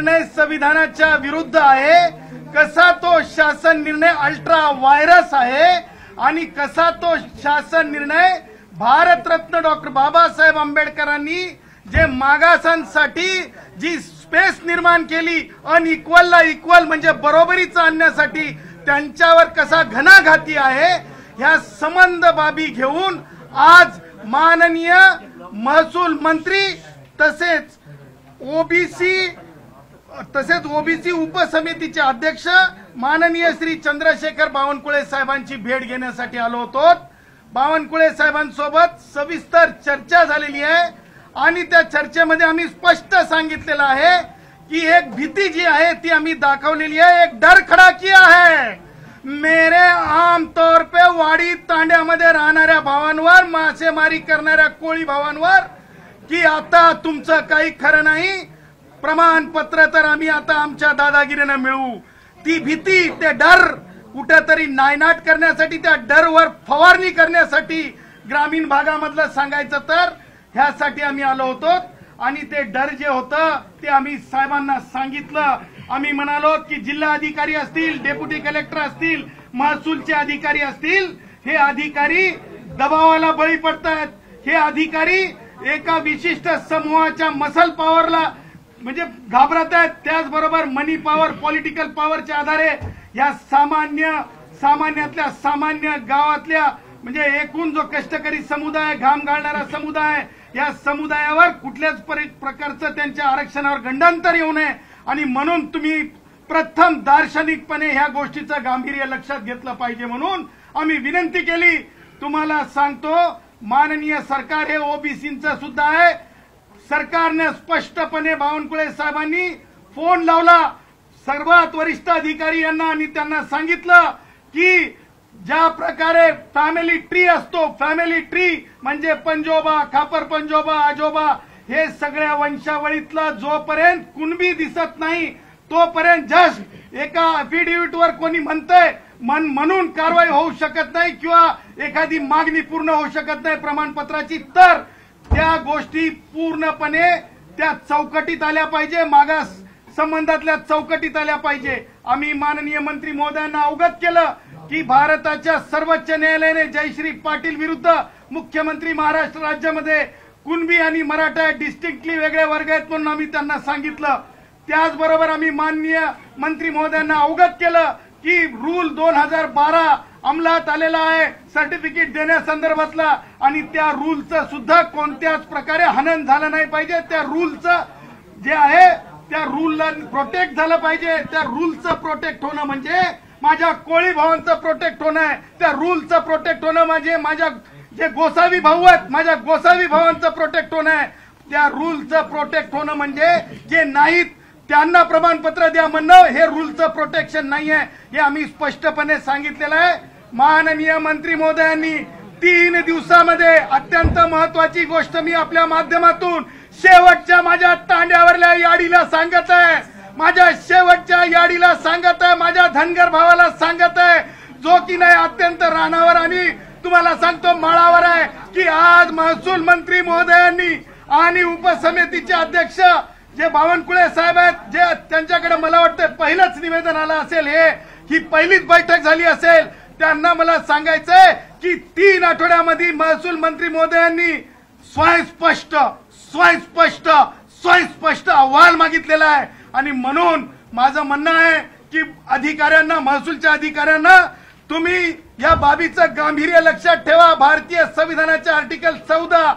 निर्णय संविधानाच्या विरुद्ध आहे, कसा तो शासन निर्णय अल्ट्रा व्हायरस आहे आणि कसा तो शासन निर्णय भारतरत्न डॉक्टर बाबासाहेब आंबेडकरांनी जे मागासांसाठी जी स्पेस निर्माण केली, अनइक्वलला इक्वल म्हणजे बरोबरीचं आणण्यासाठी त्यांच्यावर कसा घणाघाती आहे, ह्या संबंध बाबी घेऊन आज माननीय महसूल मंत्री तसेच ओबीसी उपसमितीचे अध्यक्ष माननीय श्री चंद्रशेखर बावनकुळे साहेबांची भेट घेण्यासाठी आलो होतो। बावनकुळे साहेबांसोबत सविस्तर चर्चा झालेली आहे आणि त्या चर्चेमध्ये आम्ही स्पष्ट सांगितलेलं आहे की एक भीती जी आहे ती आम्ही दाखवलेली आहे, एक डर खडा किया है मेरे आमतौर पे वाडी तांड्यामध्ये राहणाऱ्या भावांवर, मासेमारी करणाऱ्या कोळी भावांवर की आता तुमचं काही खरं नाही, प्रमाणपत्र तर आम्ही आता आमच्या दादागिरीने मिळवू। ती भीती, ते डर कुठेतरी नायनाट करण्यासाठी, त्या डरवर फवारणी करण्यासाठी ग्रामीण भागामधलं सांगायचं तर ह्यासाठी आम्ही आलो होतो आणि ते डर जे होतं ते आम्ही साहेबांना सांगितलं। आम्ही म्हणालो की जिल्हा अधिकारी असतील, डेप्युटी कलेक्टर असतील, महसूलचे अधिकारी असतील, हे अधिकारी दबावाला बळी पडतात, हे अधिकारी एका विशिष्ट समूहाच्या मसल पॉवरला म्हणजे घाबरत आहेत, त्याचबरोबर मनी पॉवर, पॉलिटिकल पॉवरच्या आधारे या सामान्यातल्या सामान्य गावातल्या म्हणजे एकूण जो कष्टकरी समुदाय, घाम गाळणारा समुदाय, या समुदायावर कुठल्याच प्रकारचं त्यांच्या आरक्षणावर गंडांतर येऊ नये आणि म्हणून तुम्ही प्रथम दार्शनिकपणे ह्या गोष्टीचं गांभीर्य लक्षात घेतलं पाहिजे म्हणून आम्ही विनंती केली। तुम्हाला सांगतो माननीय सरकार हे ओबीसींचं सुद्धा आहे। सरकारने स्पष्टपणे बावनकुळे साहेबांनी फोन लावला सर्वात वरिष्ठ अधिकारी यांना आणि त्यांना सांगितलं की ज्या प्रकारे फॅमिली ट्री असतो, फॅमिली ट्री म्हणजे पंजोबा, खापर पंजोबा, आजोबा हे सगळ्या वंशावळीतला जोपर्यंत कुणबी दिसत नाही तोपर्यंत जस्ट एका अफिडेव्हिटवर कोणी म्हणतंय म्हणून कारवाई होऊ शकत नाही किंवा एखादी मागणी पूर्ण होऊ शकत नाही प्रमाणपत्राची, तर त्या गोष्टी पूर्णपणे त्या चौकटीत आल्या पाहिजे, मागास संबंधातल्या चौकटीत आल्या पाहिजे। आम्ही माननीय मंत्री महोदयांना अवगत केलं की भारताच्या सर्वोच्च न्यायालयाने जयश्री पाटील विरुद्ध मुख्यमंत्री महाराष्ट्र राज्यामध्ये कुणबी आणि मराठा डिस्टिंक्टली वेगळे वर्ग आहेत म्हणून आम्ही त्यांना सांगितलं। त्याचबरोबर आम्ही माननीय मंत्री महोदयांना अवगत केलं की रूल 2012 अंमलात आलेला आहे सर्टिफिकेट देण्यासंदर्भातला आणि त्या रूलचं सुद्धा कोणत्याच प्रकारे हनन झालं नाही पाहिजे, त्या रूलचं जे आहे त्या रूलला प्रोटेक्ट झालं पाहिजे। त्या रूलचं प्रोटेक्ट होणं म्हणजे माझ्या कोळी भावांचं प्रोटेक्ट होणं आहे, त्या रूलचं प्रोटेक्ट होणं म्हणजे माझ्या जे गोसावी भाऊ आहेत माझ्या गोसावी भावांचं प्रोटेक्ट होणं आहे, त्या रूलचं प्रोटेक्ट होणं म्हणजे जे नाहीत त्यांना प्रमाणपत्र द्या म्हणणं हे रूलचं प्रोटेक्शन नाही आहे, हे आम्ही स्पष्टपणे सांगितलेलं आहे। माननीय मंत्री महोदयांनी 3 दिवसामध्ये अत्यंत महत्वाची गोष्ट मी आपल्या माध्यमातून शेवटच्या माझ्या तांड्यावरल्या याडीला सांगत आहे, माझ्या शेवटच्या याडीला सांगत आहे, माझ्या धनगर भावाला सांगत आहे जो की नाही अत्यंत रानावर आणि तुम्हाला सांगतो माळावर आहे की आज महसूल मंत्री महोदयांनी आणि उपसमितीचे अध्यक्ष जे बावनकुळे साहेब आहेत, जे त्यांच्याकडे मला वाटतं पहिलंच निवेदन आलं असेल, ही पहिलीच बैठक झाली असेल, त्यांना मला सांगायचंय की 3 आठवड्यामध्ये महसूल मंत्री महोदयांनी स्वयंस्पष्ट अहवाल मागितलेला आहे आणि म्हणून माझं म्हणणं आहे की अधिकाऱ्यांना, महसूलच्या अधिकाऱ्यांना तुम्ही या बाबीचं गांभीर्य लक्षात ठेवा। भारतीय संविधानाच्या आर्टिकल 14,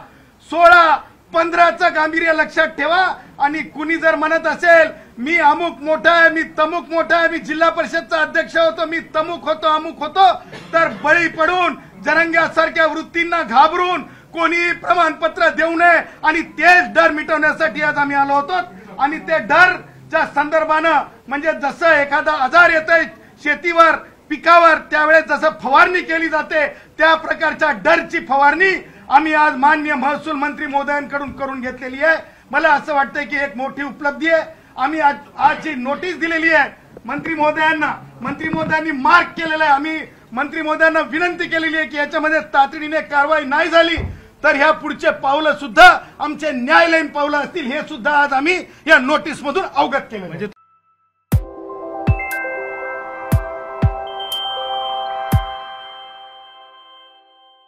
16, 15चं गांभीर्य लक्षात ठेवा आणि कुणी जर म्हणत असेल मी अमुक मोठा आहे, मी तमुक मोठा आहे, मी जिल्हा परिषदचा अध्यक्ष होतो, मी तमुक होतो, अमुक होतो, तर बळी पडून जरंग्यासारख्या वृत्तींना घाबरून कोणी प्रमाणपत्र देऊ नये आणि तेच डर मिटवण्यासाठी आज आम्ही आलो होतो। आणि ते डरच्या संदर्भानं म्हणजे जसं एखादा आजार येतोय शेतीवर, पिकावर, त्यावेळेस जसं फवारणी केली जाते त्या प्रकारच्या डरची फवारणी आम्ही आज माननीय महसूल मंत्री महोदयांकडून करून घेतलेली आहे। मला असं वाटतंय की एक मोठी उपलब्धी आहे। आम्ही आजची नोटीस दिलेली आहे मंत्री महोदयांना, मंत्री महोदयांनी मार्क केलेला आहे। आम्ही मंत्री महोदयांना विनंती केलेली आहे की याच्यामध्ये तातडीने कारवाई नाही झाली तर ह्या पुढचे पावलं सुद्धा आमचे न्यायालयीन पावलं असतील हे सुद्धा आज आम्ही या नोटीस मधून अवगत केलं.